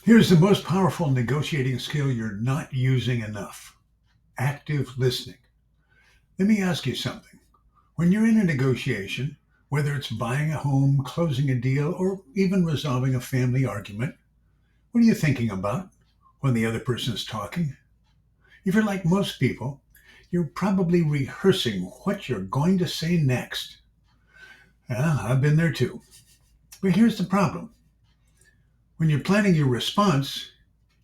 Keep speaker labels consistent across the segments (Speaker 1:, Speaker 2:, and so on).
Speaker 1: Here's the most powerful negotiating skill you're not using enough: active listening. Let me ask you something. When you're in a negotiation, whether it's buying a home, closing a deal, or even resolving a family argument, what are you thinking about when the other person is talking? If you're like most people, you're probably rehearsing what you're going to say next. Yeah, I've been there too. But here's the problem. When you're planning your response,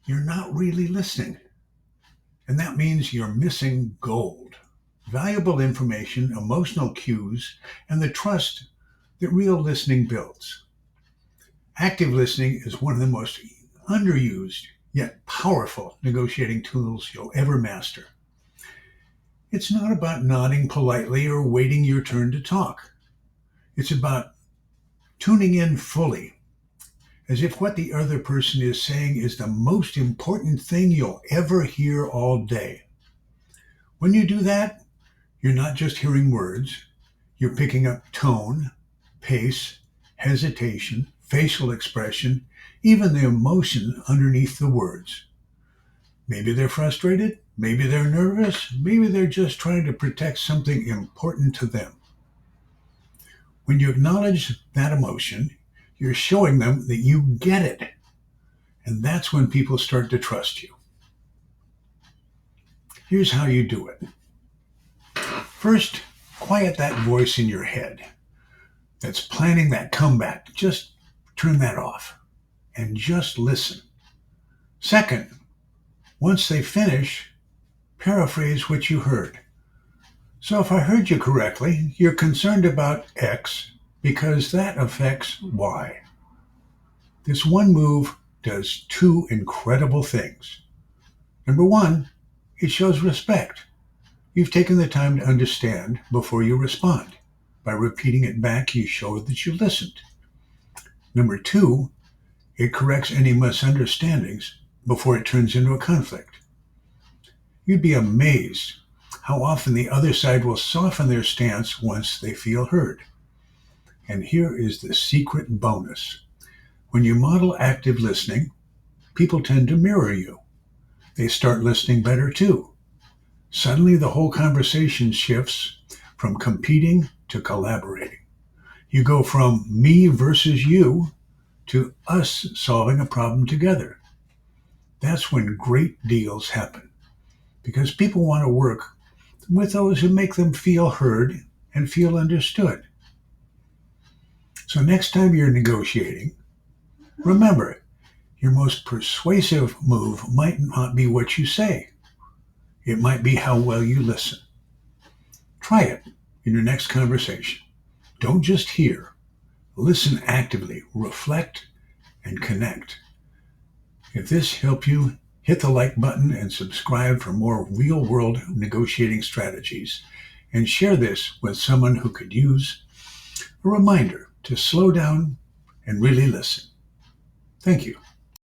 Speaker 1: you're not really listening. And that means you're missing gold: valuable information, emotional cues, and the trust that real listening builds. Active listening is one of the most underused yet powerful negotiating tools you'll ever master. It's not about nodding politely or waiting your turn to talk. It's about tuning in fully, as if what the other person is saying is the most important thing you'll ever hear all day. When you do that, you're not just hearing words, you're picking up tone, pace, hesitation, facial expression, even the emotion underneath the words. Maybe they're frustrated, maybe they're nervous, maybe they're just trying to protect something important to them. When you acknowledge that emotion, you're showing them that you get it. And that's when people start to trust you. Here's how you do it. First, quiet that voice in your head that's planning that comeback. Just turn that off and just listen. Second, once they finish, paraphrase what you heard. So if I heard you correctly, you're concerned about X because that affects Y. This one move does two incredible things. Number one, it shows respect. You've taken the time to understand before you respond. By repeating it back, you show that you listened. Number two, it corrects any misunderstandings before it turns into a conflict. You'd be amazed how often the other side will soften their stance once they feel heard. And here is the secret bonus. When you model active listening, people tend to mirror you. They start listening better too. Suddenly the whole conversation shifts from competing to collaborating. You go from me versus you to us solving a problem together. That's when great deals happen, because people want to work with those who make them feel heard and feel understood. So next time you're negotiating, remember, your most persuasive move might not be what you say. It might be how well you listen. Try it in your next conversation. Don't just hear. Listen actively, reflect, and connect. If this helped you, hit the like button and subscribe for more real-world negotiating strategies, and share this with someone who could use a reminder to slow down and really listen. Thank you.